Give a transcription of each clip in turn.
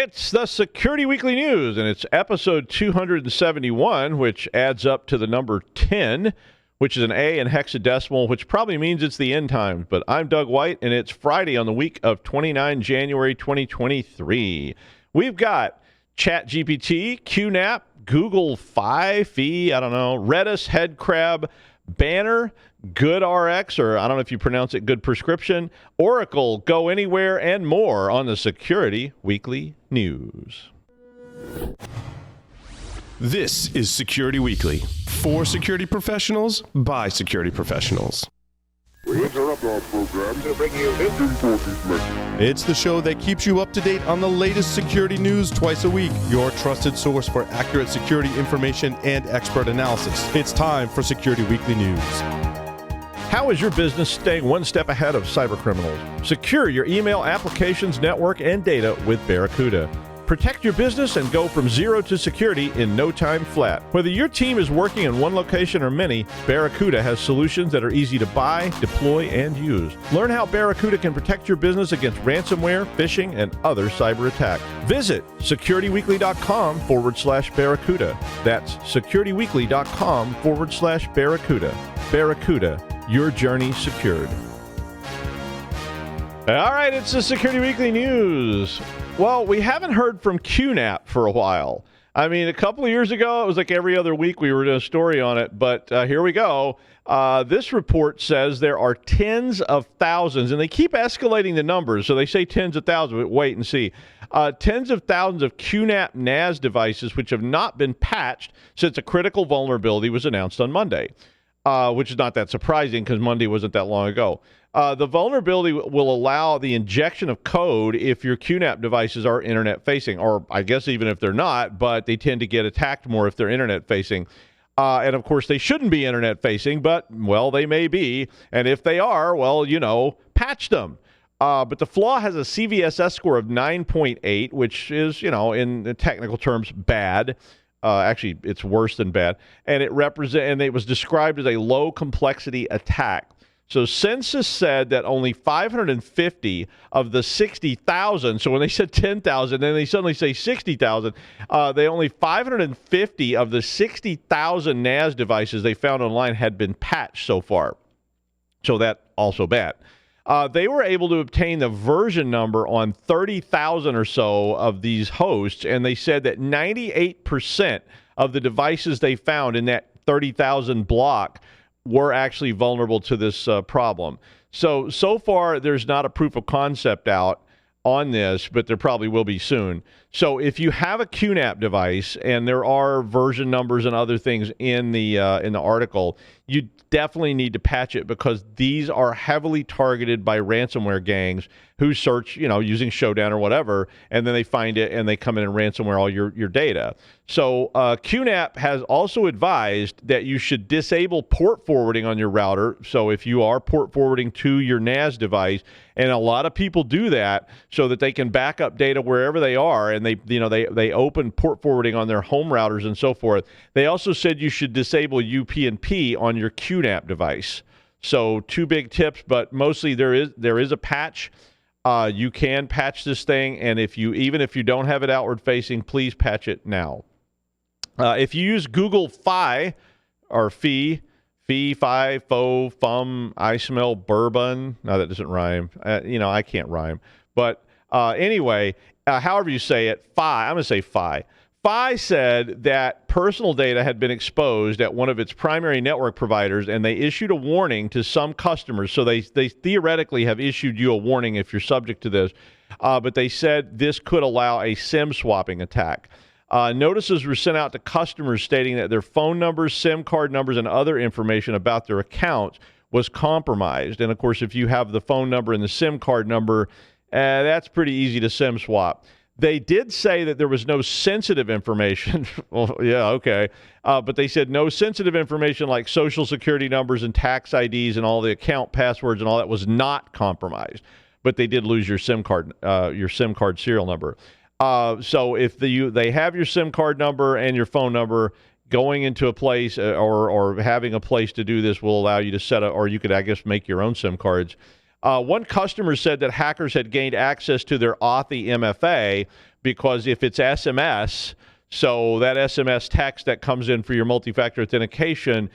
It's the Security Weekly News, and it's episode 271, which adds up to the number 10, which is an A in hexadecimal, which probably means it's the end time. But I'm Doug White, and it's Friday on the week of 29 January 2023. We've got Chat-GPT, QNAP, Google Fi, I don't know, REDIS, Headcrab, Banner, GoodRx, or I don't know if you pronounce it Good Prescription, Oracle, GoAnywhere, and more on the Security Weekly News. This is Security Weekly, for security professionals, by security professionals. We interrupt our program to bring you this important message. It's the show that keeps you up to date on the latest security news twice a week. Your trusted source for accurate security information and expert analysis. It's time for Security Weekly News. How is your business staying one step ahead of cybercriminals? Secure your email applications, network, and data with Barracuda. Protect your business and go from zero to security in no time flat. Whether your team is working in one location or many, Barracuda has solutions that are easy to buy, deploy, and use. Learn how Barracuda can protect your business against ransomware, phishing, and other cyber attacks. Visit securityweekly.com/Barracuda. That's securityweekly.com/Barracuda. Barracuda, your journey secured. All right, it's the Security Weekly News. Well, we haven't heard from QNAP for a while. I mean, a couple of years ago, it was like every other week we were doing a story on it, but here we go. This report says there are tens of thousands, and they keep escalating the numbers, so they say tens of thousands, but wait and see. Tens of thousands of QNAP NAS devices which have not been patched since a critical vulnerability was announced on Monday, which is not that surprising because Monday wasn't that long ago. The vulnerability will allow the injection of code if your QNAP devices are internet-facing, or I guess even if they're not, but they tend to get attacked more if they're internet-facing. And, of course, they shouldn't be internet-facing, but, well, they may be. And if they are, well, you know, patch them. But the flaw has a CVSS score of 9.8, which is, you know, in technical terms, bad. Actually, it's worse than bad. And it was described as a low-complexity attack. So Census said that only 550 of the 60,000, so when they said 10,000, then they suddenly say 60,000, they only 550 of the 60,000 NAS devices they found online had been patched so far. So that also bad. They were able to obtain the version number on 30,000 or so of these hosts, and they said that 98% of the devices they found in that 30,000 block were actually vulnerable to this problem. So far, there's not a proof of concept out on this, but there probably will be soon. So if you have a QNAP device, and there are version numbers and other things in the article, you definitely need to patch it because these are heavily targeted by ransomware gangs who search, you know, using Showdown or whatever, and then they find it and they come in and ransomware all your data. So QNAP has also advised that you should disable port forwarding on your router. So if you are port forwarding to your NAS device, and a lot of people do that so that they can back up data wherever they are, and they open port forwarding on their home routers and so forth. They also said you should disable UPnP on your QNAP device. So two big tips, but mostly there is a patch. You can patch this thing, and even if you don't have it outward facing, please patch it now. If you use Google Fi or Fi, Fum, I smell bourbon. No, that doesn't rhyme. I can't rhyme. But anyway, however you say it, Fi, I'm going to say Fi. Fi said that personal data had been exposed at one of its primary network providers, and they issued a warning to some customers. So they theoretically have issued you a warning if you're subject to this. But they said this could allow a SIM swapping attack. Notices were sent out to customers stating that their phone numbers, SIM card numbers, and other information about their accounts was compromised. And, of course, if you have the phone number and the SIM card number, that's pretty easy to SIM swap. They did say that there was no sensitive information. Well, yeah, okay. But they said no sensitive information like social security numbers and tax IDs and all the account passwords and all that was not compromised. But they did lose your SIM card serial number. So if they have your SIM card number and your phone number, going into a place or having a place to do this will allow you to set up, or you could, I guess, make your own SIM cards. One customer said that hackers had gained access to their Authy MFA because if it's SMS, so that SMS text that comes in for your multi-factor authentication,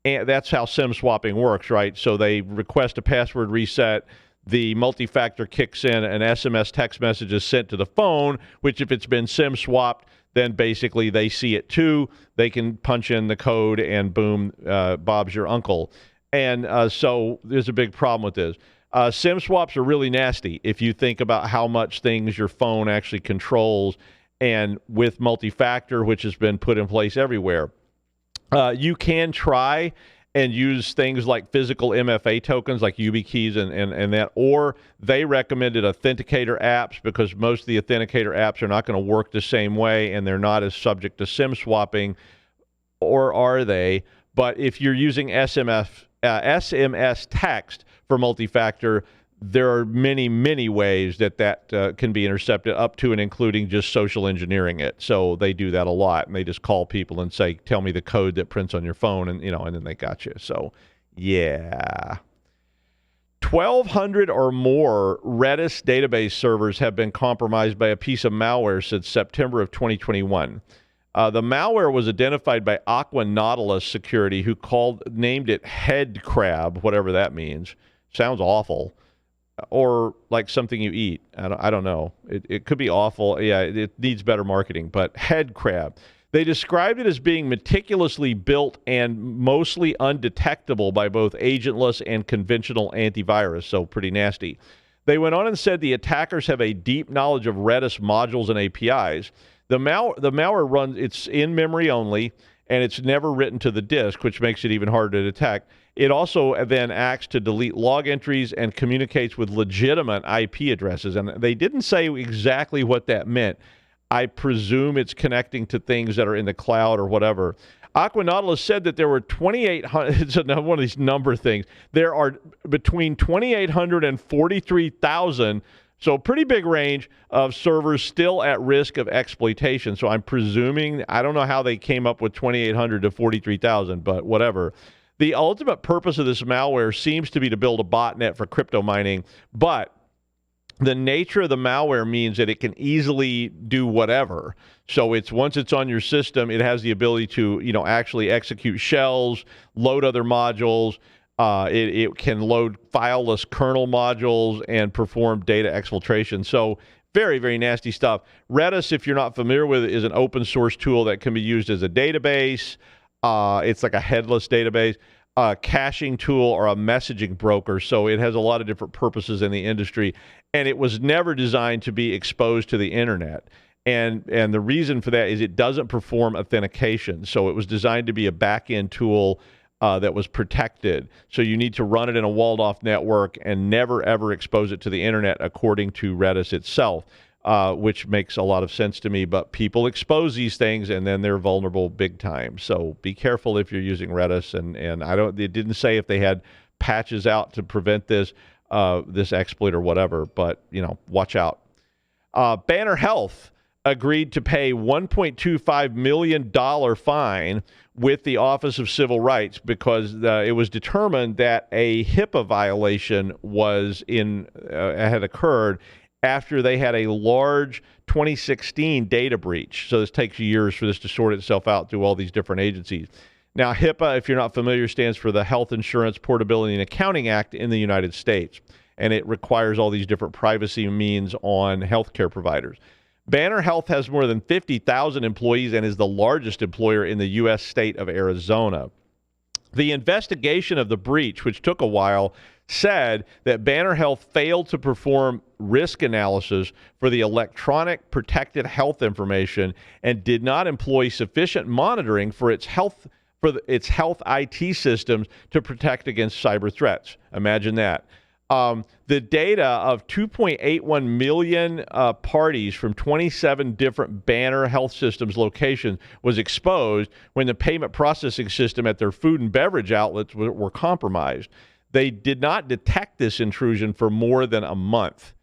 and that's how SIM swapping works, right? So they request a password reset. The multi-factor kicks in, an SMS text message is sent to the phone, which if it's been SIM swapped, then basically they see it too. They can punch in the code and boom, Bob's your uncle. And so there's a big problem with this. SIM swaps are really nasty if you think about how much things your phone actually controls. And with multi-factor, which has been put in place everywhere, you can try and use things like physical MFA tokens like YubiKeys and that, or they recommended authenticator apps because most of the authenticator apps are not going to work the same way and they're not as subject to SIM swapping, or are they? But if you're using SMS text for multi-factor, there are many, many ways that can be intercepted, up to and including just social engineering it. So they do that a lot, and they just call people and say, tell me the code that prints on your phone, and and then they got you. So, yeah. 1,200 or more Redis database servers have been compromised by a piece of malware since September of 2021. The malware was identified by Aqua Nautilus Security, who named it Headcrab, whatever that means. Sounds awful. Or like something you eat. I don't know. It could be awful. Yeah, it needs better marketing. But Headcrab. They described it as being meticulously built and mostly undetectable by both agentless and conventional antivirus, so pretty nasty. They went on and said the attackers have a deep knowledge of Redis modules and APIs. The malware runs, it's in memory only, and it's never written to the disk, which makes it even harder to detect. It also then acts to delete log entries and communicates with legitimate IP addresses. And they didn't say exactly what that meant. I presume it's connecting to things that are in the cloud or whatever. Aqua Nautilus said that there were 2,800, it's one of these number things. There are between 2,800 and 43,000, so pretty big range of servers still at risk of exploitation. So I'm presuming, I don't know how they came up with 2,800 to 43,000, but whatever. The ultimate purpose of this malware seems to be to build a botnet for crypto mining, but the nature of the malware means that it can easily do whatever. So once it's on your system, it has the ability to, actually execute shells, load other modules. It can load fileless kernel modules and perform data exfiltration. So very, very nasty stuff. Redis, if you're not familiar with it, is an open source tool that can be used as a database. It's like a headless database, a caching tool, or a messaging broker. So it has a lot of different purposes in the industry, and it was never designed to be exposed to the internet. And the reason for that is it doesn't perform authentication. So it was designed to be a back-end tool that was protected. So you need to run it in a walled-off network and never, ever expose it to the internet, according to Redis itself. Which makes a lot of sense to me, but people expose these things and then they're vulnerable big time. So be careful if you're using Redis, and it didn't say if they had patches out to prevent this exploit or whatever, but watch out. Banner Health agreed to pay $1.25 million fine with the Office of Civil Rights because it was determined that a HIPAA violation had occurred after they had a large 2016 data breach. So this takes years for this to sort itself out through all these different agencies. Now, HIPAA, if you're not familiar, stands for the Health Insurance Portability and Accounting Act in the United States, and it requires all these different privacy means on healthcare providers. Banner Health has more than 50,000 employees and is the largest employer in the U.S. state of Arizona. The investigation of the breach, which took a while, said that Banner Health failed to perform risk analysis for the electronic protected health information and did not employ sufficient monitoring for its health IT systems to protect against cyber threats. Imagine that. The data of 2.81 million parties from 27 different Banner Health Systems locations was exposed when the payment processing system at their food and beverage outlets were compromised. They did not detect this intrusion for more than a month,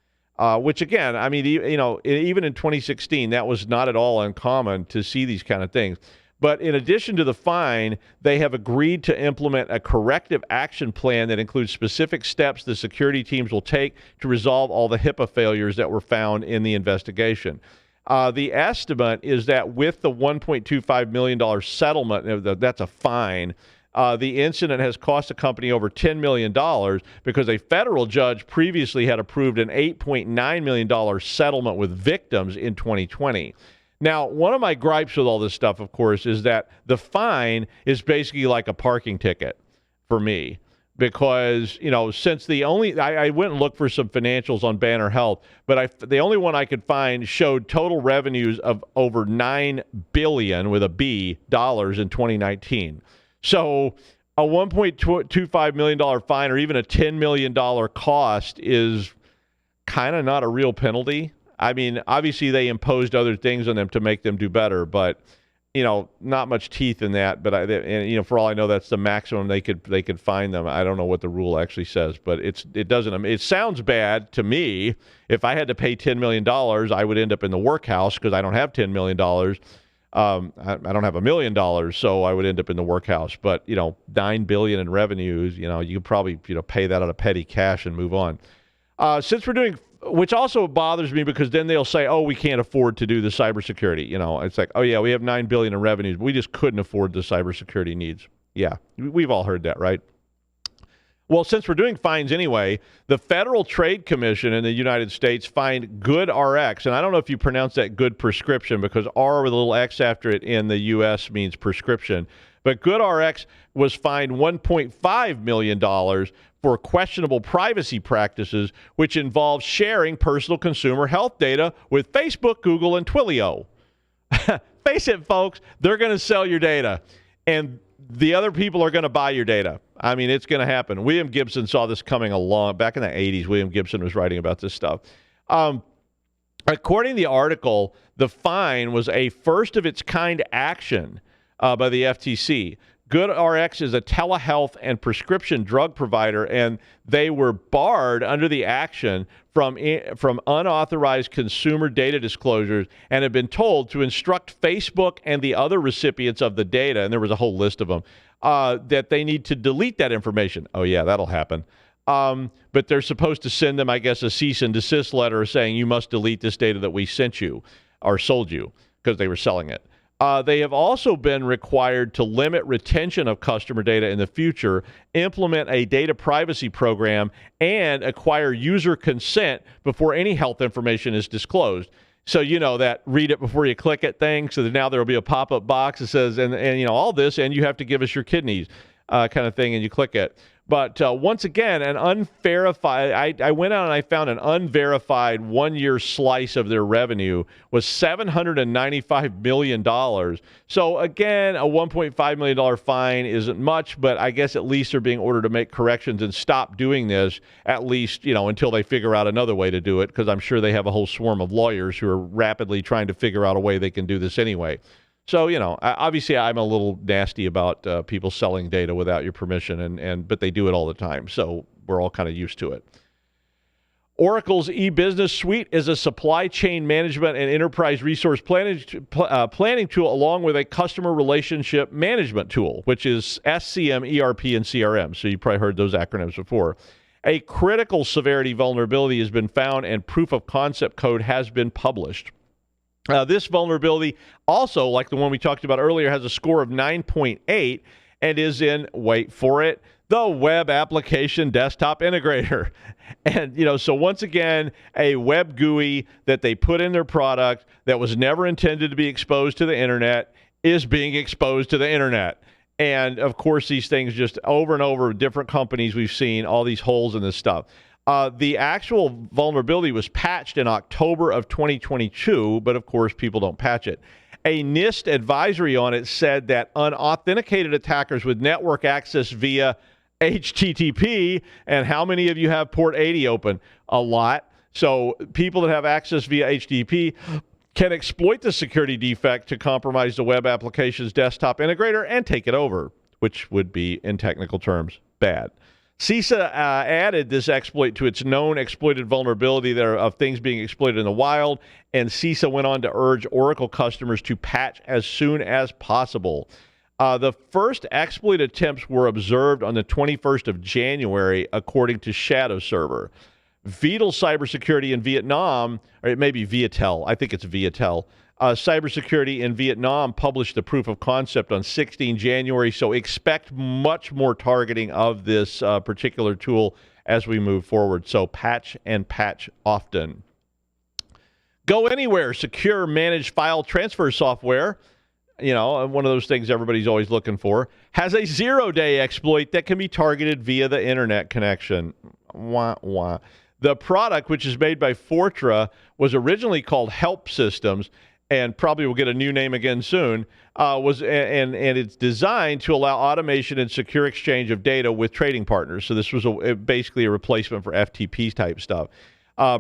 which again, I mean, even in 2016, that was not at all uncommon to see these kind of things. But in addition to the fine, they have agreed to implement a corrective action plan that includes specific steps the security teams will take to resolve all the HIPAA failures that were found in the investigation. The estimate is that with the $1.25 million settlement, that's a fine, the incident has cost the company over $10 million because a federal judge previously had approved an $8.9 million settlement with victims in 2020. Now, one of my gripes with all this stuff, of course, is that the fine is basically like a parking ticket for me because, since I went and looked for some financials on Banner Health, but the only one I could find showed total revenues of over $9 billion with a B dollars in 2019. So a $1.25 million fine or even a $10 million cost is kind of not a real penalty. I mean, obviously they imposed other things on them to make them do better, but not much teeth in that. But for all I know, that's the maximum they could fine them. I don't know what the rule actually says, but it doesn't. It sounds bad to me. If I had to pay $10 million, I would end up in the workhouse because I don't have $10 million. I don't have $1 million, so I would end up in the workhouse. But $9 billion in revenues, you could probably pay that out of petty cash and move on. Since we're doing, which also bothers me because then they'll say, oh, we can't afford to do the cybersecurity. It's like, oh yeah, we have $9 billion in revenues, but we just couldn't afford the cybersecurity needs. Yeah, we've all heard that, right? Well, since we're doing fines anyway, the Federal Trade Commission in the United States fined GoodRx, and I don't know if you pronounce that good prescription because R with a little X after it in the U.S. means prescription, but GoodRx was fined $1.5 million for questionable privacy practices, which involve sharing personal consumer health data with Facebook, Google, and Twilio. Face it, folks, they're going to sell your data, and the other people are going to buy your data. I mean, it's going to happen. William Gibson saw this coming along. Back in the 80s, William Gibson was writing about this stuff. According to the article, the fine was a first-of-its-kind action by the FTC. GoodRx is a telehealth and prescription drug provider, and they were barred under the action from unauthorized consumer data disclosures and have been told to instruct Facebook and the other recipients of the data, and there was a whole list of them, that they need to delete that information. Oh, yeah, that'll happen. But they're supposed to send them, I guess, a cease and desist letter saying you must delete this data that we sent you or sold you because they were selling it. They have also been required to limit retention of customer data in the future, implement a data privacy program, and acquire user consent before any health information is disclosed. So that read it before you click it thing. So that now there will be a pop-up box that says, and all this, and you have to give us your kidneys kind of thing, and you click it. But once again, an unverified, I went out and I found an unverified one-year slice of their revenue was $795 million. So again, a $1.5 million fine isn't much, but I guess at least they're being ordered to make corrections and stop doing this, at least, until they figure out another way to do it, because I'm sure they have a whole swarm of lawyers who are rapidly trying to figure out a way they can do this anyway. So, obviously I'm a little nasty about people selling data without your permission, but they do it all the time. So we're all kind of used to it. Oracle's e-business suite is a supply chain management and enterprise resource planning tool along with a customer relationship management tool, which is SCM, ERP, and CRM. So you probably heard those acronyms before. A critical severity vulnerability has been found and proof of concept code has been published. This vulnerability also, like the one we talked about earlier, has a score of 9.8 and is in, wait for it, the web application desktop integrator. And, so once again, a web GUI that they put in their product that was never intended to be exposed to the internet is being exposed to the internet. And, of course, these things just over and over, different companies we've seen, all these holes in this stuff. The actual vulnerability was patched in October of 2022, but of course people don't patch it. A NIST advisory on it said that unauthenticated attackers with network access via HTTP, and how many of you have port 80 open? A lot. So people that have access via HTTP can exploit the security defect to compromise the web application's desktop integrator and take it over, which would be, in technical terms, bad. CISA added this exploit to its known exploited vulnerability there of things being exploited in the wild, and CISA went on to urge Oracle customers to patch as soon as possible. The first exploit attempts were observed on the 21st of January, according to Shadow Server. Vital Cybersecurity in Vietnam, or it may be Viatel, I think it's Viatel, Cybersecurity in Vietnam published the proof of concept on 16 January, so expect much more targeting of this particular tool as we move forward. So patch and patch often. GoAnywhere, secure managed file transfer software, one of those things everybody's always looking for, has a 0-day exploit that can be targeted via the internet connection. Wah, wah. The product, which is made by Fortra, was originally called Help Systems, and probably will get a new name again soon, and it's designed to allow automation and secure exchange of data with trading partners. So this was basically a replacement for FTP type stuff.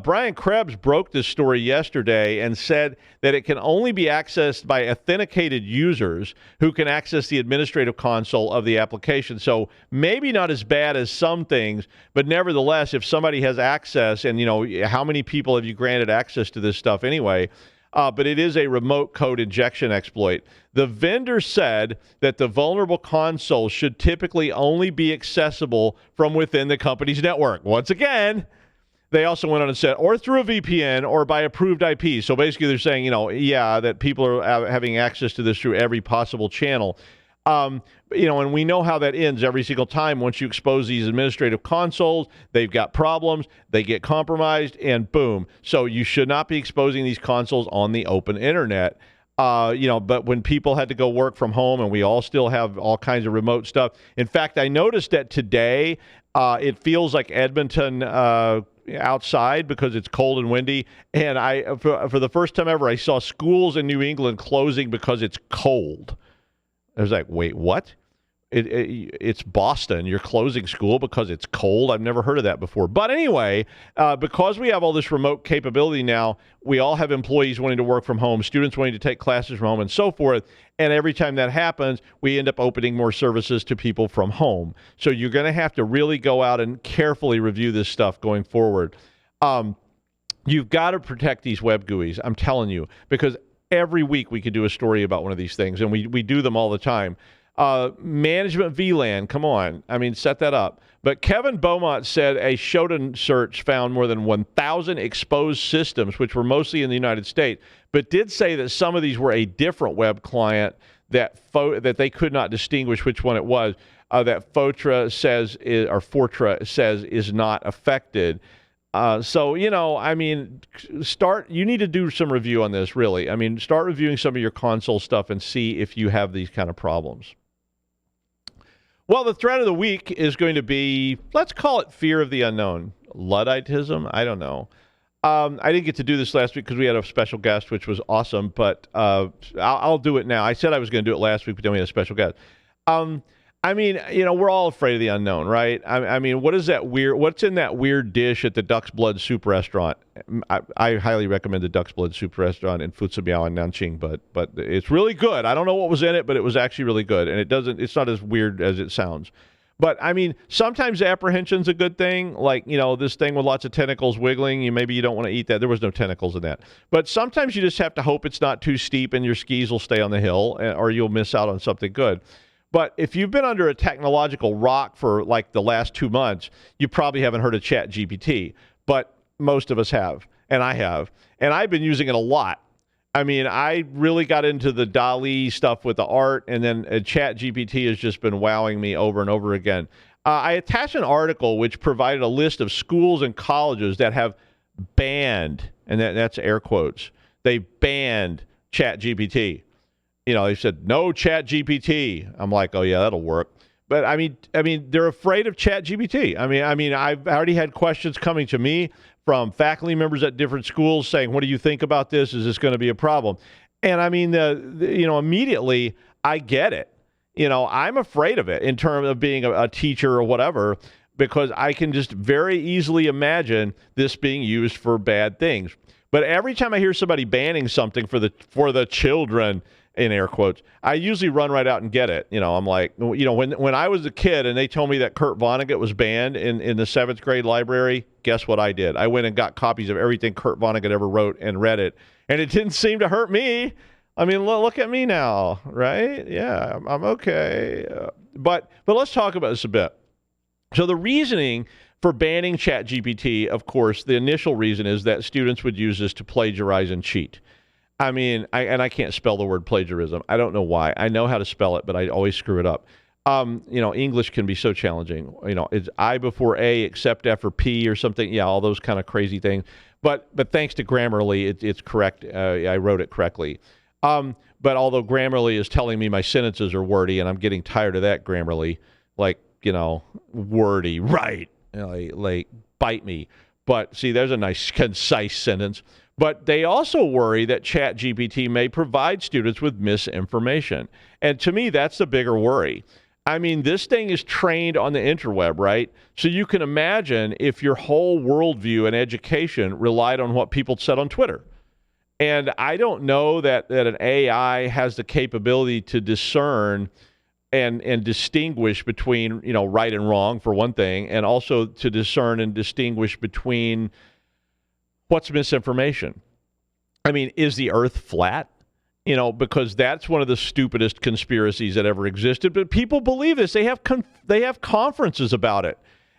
Brian Krebs broke this story yesterday and said that it can only be accessed by authenticated users who can access the administrative console of the application. So maybe not as bad as some things, but nevertheless, if somebody has access, and how many people have you granted access to this stuff anyway? But it is a remote code injection exploit. The vendor said that the vulnerable console should typically only be accessible from within the company's network. Once again, they also went on and said, or through a VPN or by approved IP. So basically they're saying, that people are having access to this through every possible channel. And we know how that ends every single time. Once you expose these administrative consoles, they've got problems, they get compromised, and boom. So you should not be exposing these consoles on the open internet. But when people had to go work from home, and we all still have all kinds of remote stuff. In fact, I noticed that today it feels like Edmonton outside because it's cold and windy. And for the first time ever, I saw schools in New England closing because it's cold. I was like, wait, what? It's Boston. You're closing school because it's cold? I've never heard of that before. But anyway, because we have all this remote capability now, we all have employees wanting to work from home, students wanting to take classes from home, and so forth. And every time that happens, we end up opening more services to people from home. So you're going to have to really go out and carefully review this stuff going forward. You've got to protect these web GUIs, I'm telling you, because every week we could do a story about one of these things, and we do them all the time. Management VLAN, come on. I mean, set that up. But Kevin Beaumont said a Shodan search found more than 1,000 exposed systems, which were mostly in the United States, but did say that some of these were a different web client that they could not distinguish which one it was, that Fortra says is not affected. You need to do some review on this, really. I mean, start reviewing some of your console stuff and see if you have these kind of problems. Well, the threat of the week is going to be, let's call it fear of the unknown. Ludditism? I don't know. I didn't get to do this last week because we had a special guest, which was awesome, but I'll do it now. I said I was going to do it last week, but then we had a special guest. We're all afraid of the unknown, right? What's in that weird dish at the Duck's Blood Soup restaurant? I highly recommend the Duck's Blood Soup restaurant in Futsimiao in Nanjing, but it's really good. I don't know what was in it, but it was actually really good, and it's not as weird as it sounds. But sometimes apprehension's a good thing. Like, this thing with lots of tentacles wiggling, maybe you don't want to eat that. There was no tentacles in that. But sometimes you just have to hope it's not too steep and your skis will stay on the hill, or you'll miss out on something good. But if you've been under a technological rock for like the last 2 months, you probably haven't heard of Chat-GPT. But most of us have, and I have. And I've been using it a lot. I really got into the DALL-E stuff with the art, and then Chat-GPT has just been wowing me over and over again. I attached an article which provided a list of schools and colleges that have banned, and that's air quotes, they banned Chat-GPT. They said, no Chat-GPT. I'm like, oh, yeah, that'll work. But, they're afraid of Chat-GPT. I've already had questions coming to me from faculty members at different schools saying, what do you think about this? Is this going to be a problem? And, immediately I get it. I'm afraid of it in terms of being a teacher or whatever, because I can just very easily imagine this being used for bad things. But every time I hear somebody banning something for the children, in air quotes, I usually run right out and get it. I'm like, when I was a kid and they told me that Kurt Vonnegut was banned in the 7th grade library, guess what I did? I went and got copies of everything Kurt Vonnegut ever wrote and read it. And it didn't seem to hurt me. I mean, look at me now, right? Yeah, I'm okay. But let's talk about this a bit. So the reasoning for banning Chat-GPT, of course, the initial reason is that students would use this to plagiarize and cheat. I mean, I can't spell the word plagiarism. I don't know why. I know how to spell it, but I always screw it up. English can be so challenging. It's I before A except after P or something. Yeah, all those kind of crazy things. But thanks to Grammarly, it's correct. I wrote it correctly. But although Grammarly is telling me my sentences are wordy, and I'm getting tired of that Grammarly, like, wordy, right? Like bite me. But see, there's a nice concise sentence. But they also worry that Chat-GPT may provide students with misinformation. And to me, that's the bigger worry. I mean, this thing is trained on the interweb, right? So you can imagine if your whole worldview and education relied on what people said on Twitter. And I don't know that an AI has the capability to discern and distinguish between, right and wrong, for one thing, and also to discern and distinguish between what's misinformation. I mean, is the earth flat? Because that's one of the stupidest conspiracies that ever existed. But people believe this. They have conferences about it.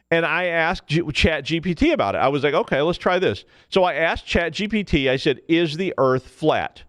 And I asked Chat-GPT about it. I was like, okay, let's try this. So I asked Chat-GPT, I said, is the earth flat?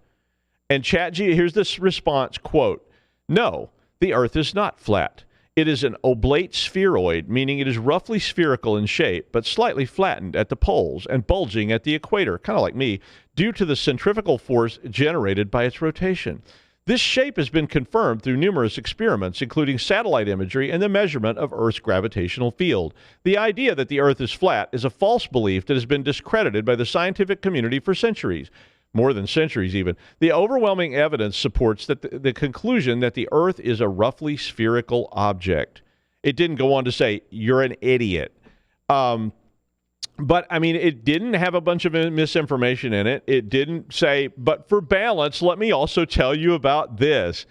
And here's this response, quote, no, the earth is not flat. It is an oblate spheroid, meaning it is roughly spherical in shape, but slightly flattened at the poles and bulging at the equator, kind of like me, due to the centrifugal force generated by its rotation. This shape has been confirmed through numerous experiments, including satellite imagery and the measurement of Earth's gravitational field. The idea that the Earth is flat is a false belief that has been discredited by the scientific community for centuries. More than centuries even. The overwhelming evidence supports that the conclusion that the Earth is a roughly spherical object. It didn't go on to say, you're an idiot. But, I mean, it didn't have a bunch of misinformation in it. It didn't say, but for balance, let me also tell you about this.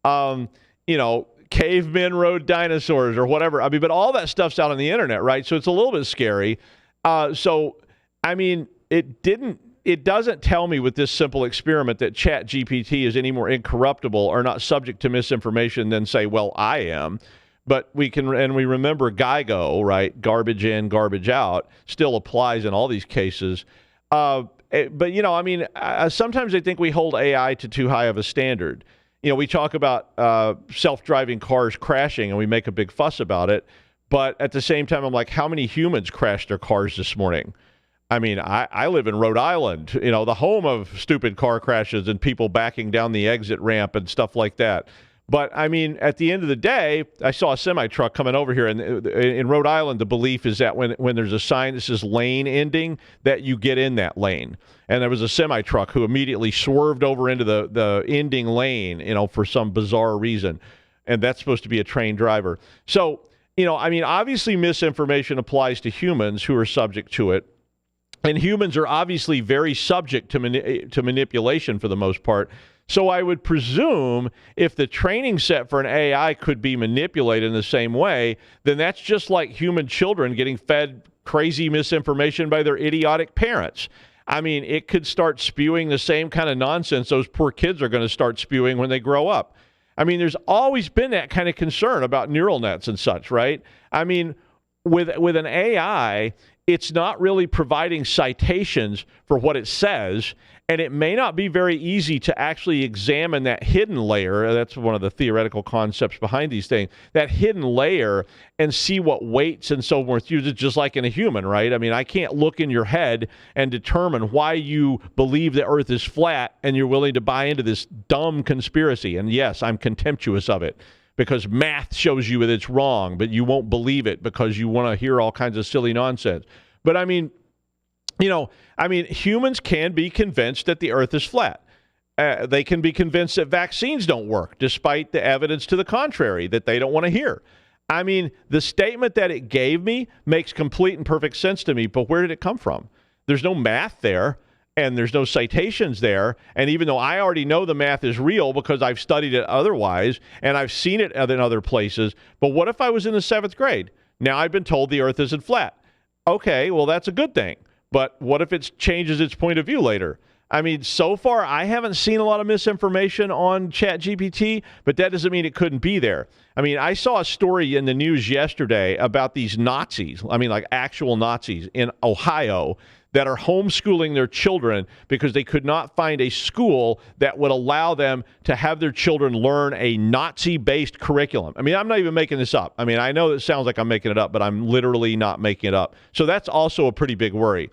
Cavemen rode dinosaurs or whatever. I mean, but all that stuff's out on the internet, right? So it's a little bit scary. It doesn't tell me with this simple experiment that Chat-GPT is any more incorruptible or not subject to misinformation than, say, well, I am. But we remember GIGO, right? Garbage in, garbage out, still applies in all these cases. Sometimes I think we hold AI to too high of a standard. We talk about self-driving cars crashing and we make a big fuss about it. But at the same time, I'm like, how many humans crashed their cars this morning? I mean, I live in Rhode Island, the home of stupid car crashes and people backing down the exit ramp and stuff like that. But, I mean, at the end of the day, I saw a semi-truck coming over here. And in Rhode Island, the belief is that when there's a sign that says lane ending, that you get in that lane. And there was a semi-truck who immediately swerved over into the ending lane, for some bizarre reason. And that's supposed to be a trained driver. So, obviously misinformation applies to humans who are subject to it. And humans are obviously very subject to manipulation for the most part. So I would presume if the training set for an AI could be manipulated in the same way, then that's just like human children getting fed crazy misinformation by their idiotic parents. I mean, it could start spewing the same kind of nonsense those poor kids are going to start spewing when they grow up. I mean, there's always been that kind of concern about neural nets and such, right? I mean, with an AI, it's not really providing citations for what it says, and it may not be very easy to actually examine that hidden layer. That's one of the theoretical concepts behind these things, that hidden layer, and see what weights and so forth uses, just like in a human, right? I mean, I can't look in your head and determine why you believe the earth is flat and you're willing to buy into this dumb conspiracy. And yes, I'm contemptuous of it, because math shows you that it's wrong, but you won't believe it because you want to hear all kinds of silly nonsense. But humans can be convinced that the earth is flat. They can be convinced that vaccines don't work, despite the evidence to the contrary that they don't want to hear. I mean, the statement that it gave me makes complete and perfect sense to me, but where did it come from? There's no math there. and there's no citations there. And even though I already know the math is real because I've studied it otherwise and I've seen it in other places, but what if I was in the 7th grade? Now I've been told the earth isn't flat. Okay, well, that's a good thing. But what if it changes its point of view later? I mean, so far, I haven't seen a lot of misinformation on Chat-GPT, but that doesn't mean it couldn't be there. I mean, I saw a story in the news yesterday about these Nazis, I mean, like actual Nazis in Ohio that are homeschooling their children because they could not find a school that would allow them to have their children learn a Nazi-based curriculum. I mean, I'm not even making this up. I mean, I know it sounds like I'm making it up, but I'm literally not making it up. So that's also a pretty big worry.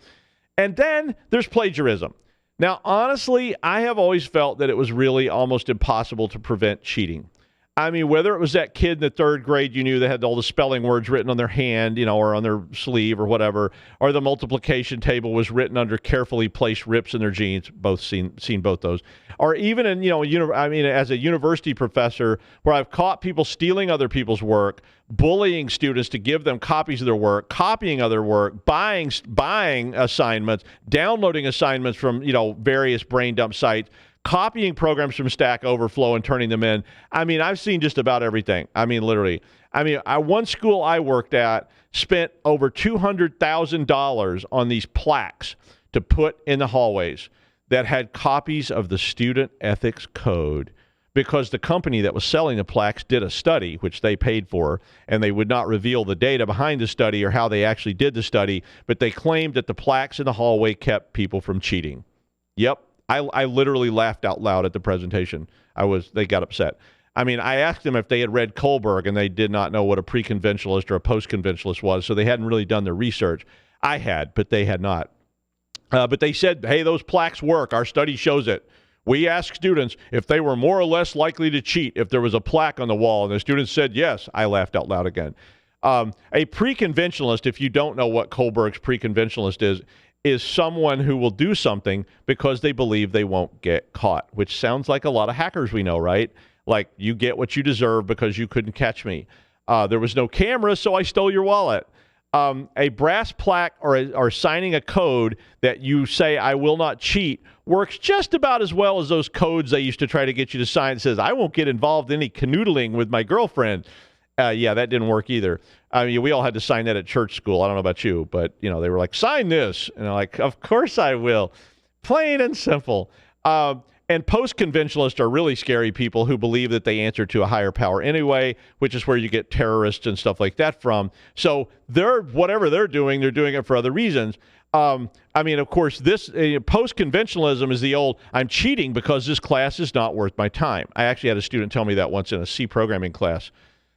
And then there's plagiarism. Now, honestly, I have always felt that it was really almost impossible to prevent cheating. I mean, whether it was that kid in the 3rd grade you knew that had all the spelling words written on their hand, you know, or on their sleeve or whatever, or the multiplication table was written under carefully placed rips in their jeans, both seen both those, or even in, you know, as a university professor where I've caught people stealing other people's work, bullying students to give them copies of their work, copying other work, buying assignments, downloading assignments from, you know, various brain dump sites, copying programs from Stack Overflow and turning them in. I mean, I've seen just about everything. I mean, literally. I mean, one school I worked at spent over $200,000 on these plaques to put in the hallways that had copies of the student ethics code because the company that was selling the plaques did a study, which they paid for, and they would not reveal the data behind the study or how they actually did the study, but they claimed that the plaques in the hallway kept people from cheating. Yep. I literally laughed out loud at the presentation. They got upset. I mean, I asked them if they had read Kohlberg, and they did not know what a pre-conventionalist or a post-conventionalist was, so they hadn't really done their research. I had, but they had not. But they said, hey, those plaques work. Our study shows it. We asked students if they were more or less likely to cheat if there was a plaque on the wall, and the students said yes. I laughed out loud again. A pre-conventionalist, if you don't know what Kohlberg's pre-conventionalist is someone who will do something because they believe they won't get caught, which sounds like a lot of hackers we know, right? Like, you get what you deserve because you couldn't catch me. There was no camera, so I stole your wallet. A brass plaque or signing a code that you say, I will not cheat, works just about as well as those codes they used to try to get you to sign that says, I won't get involved in any canoodling with my girlfriend. Yeah, that didn't work either. I mean, we all had to sign that at church school. I don't know about you, but, you know, they were like, sign this. And I'm like, of course I will. Plain and simple. And post-conventionalists are really scary people who believe that they answer to a higher power anyway, which is where you get terrorists and stuff like that from. So whatever they're doing it for other reasons. I mean, of course, this post-conventionalism is the old, I'm cheating because this class is not worth my time. I actually had a student tell me that once in a C programming class.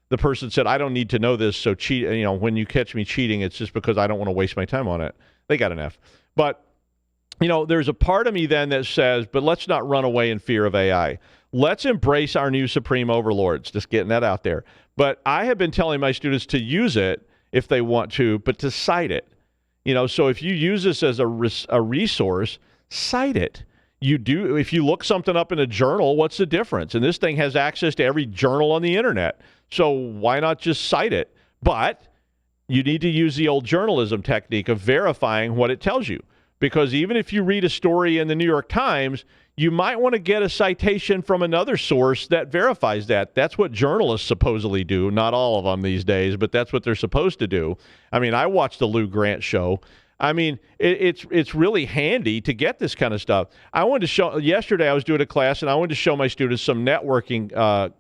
The person said, I don't need to know this, so when you catch me cheating, it's just because I don't want to waste my time on it. They got an F. But, you know, there's a part of me then that says, but let's not run away in fear of AI. Let's embrace our new supreme overlords, just getting that out there. But I have been telling my students to use it if they want to, but to cite it. You know, so if you use this as a resource, cite it. If you look something up in a journal, what's the difference? And this thing has access to every journal on the internet. So why not just cite it? But you need to use the old journalism technique of verifying what it tells you. Because even if you read a story in the New York Times, you might want to get a citation from another source that verifies that. That's what journalists supposedly do. Not all of them these days, but that's what they're supposed to do. I mean, I watched the Lou Grant show. I mean, it's really handy to get this kind of stuff. Yesterday I was doing a class, and I wanted to show my students some networking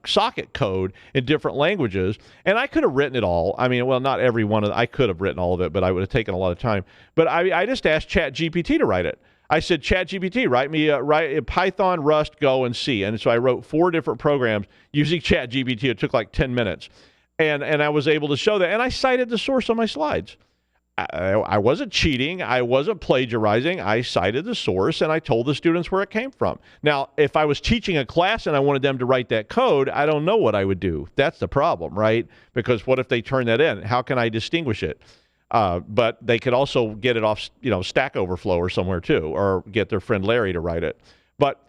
socket code in different languages, and I could have written it all. I mean, well, not every one I could have written all of it, but I would have taken a lot of time. But I just asked Chat-GPT to write it. I said, Chat-GPT, write Python, Rust, Go, and C. And so I wrote 4 different programs using Chat-GPT. It took like 10 minutes. And I was able to show that. And I cited the source on my slides. I wasn't cheating. I wasn't plagiarizing. I cited the source, and I told the students where it came from. Now, if I was teaching a class and I wanted them to write that code, I don't know what I would do. That's the problem, right? Because what if they turn that in? How can I distinguish it? But they could also get it off, Stack Overflow or somewhere too, or get their friend Larry to write it. But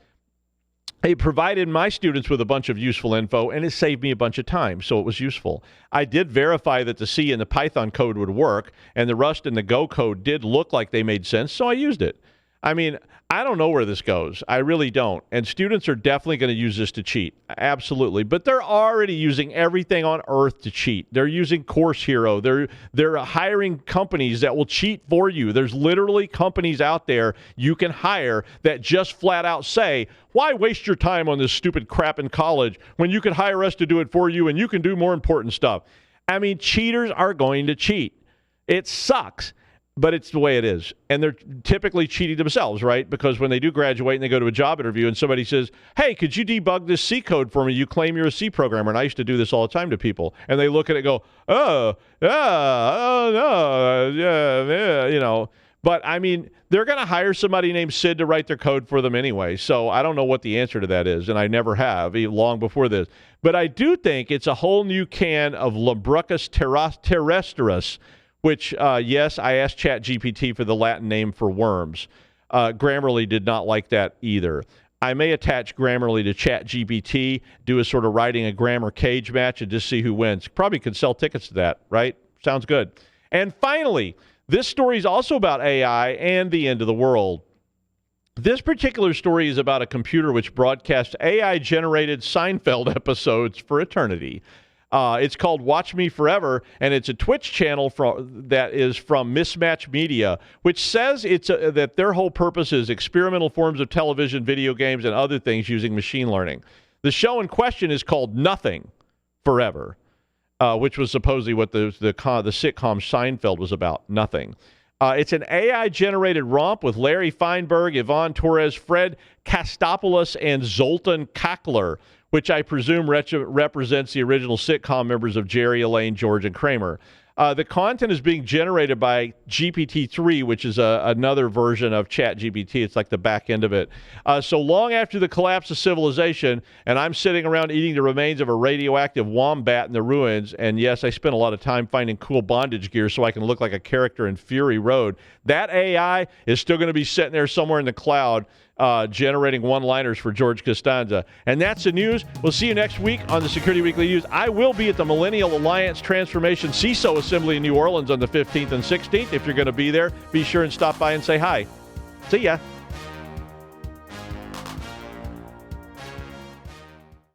it provided my students with a bunch of useful info, and it saved me a bunch of time, so it was useful. I did verify that the C and the Python code would work, and the Rust and the Go code did look like they made sense, so I used it. I mean, I don't know where this goes. I really don't. And students are definitely going to use this to cheat. Absolutely. But they're already using everything on earth to cheat. They're using Course Hero. They're hiring companies that will cheat for you. There's literally companies out there you can hire that just flat out say, why waste your time on this stupid crap in college when you could hire us to do it for you and you can do more important stuff? I mean, cheaters are going to cheat. It sucks. But it's the way it is. And they're typically cheating themselves, right? Because when they do graduate and they go to a job interview and somebody says, hey, could you debug this C code for me? You claim you're a C programmer. And I used to do this all the time to people. And they look at it and go, no, yeah, you know. But, I mean, they're going to hire somebody named Sid to write their code for them anyway. So I don't know what the answer to that is, and I never have, even long before this. But I do think it's a whole new can of Lumbrucus terrestris, which, yes, I asked Chat-GPT for the Latin name for worms. Grammarly did not like that either. I may attach Grammarly to Chat-GPT, do a sort of writing a grammar cage match, and just see who wins. Probably could sell tickets to that, right? Sounds good. And finally, this story is also about AI and the end of the world. This particular story is about a computer which broadcasts AI-generated Seinfeld episodes for eternity. It's called Watch Me Forever, and it's a Twitch channel that is from Mismatch Media, which says that their whole purpose is experimental forms of television, video games, and other things using machine learning. The show in question is called Nothing Forever, which was supposedly what the sitcom Seinfeld was about, Nothing. It's an AI-generated romp with Larry Feinberg, Yvonne Torres, Fred Kastopoulos, and Zoltan Kakler, which I presume represents the original sitcom members of Jerry, Elaine, George, and Kramer. The content is being generated by GPT-3, which is another version of Chat-GPT. It's like the back end of it. So long after the collapse of civilization, and I'm sitting around eating the remains of a radioactive wombat in the ruins, and yes, I spent a lot of time finding cool bondage gear so I can look like a character in Fury Road, that AI is still going to be sitting there somewhere in the cloud generating one-liners for George Costanza. And that's the news. We'll see you next week on the Security Weekly News. I will be at the Millennial Alliance Transformation CISO Assembly in New Orleans on the 15th and 16th. If you're going to be there, be sure and stop by and say hi. See ya.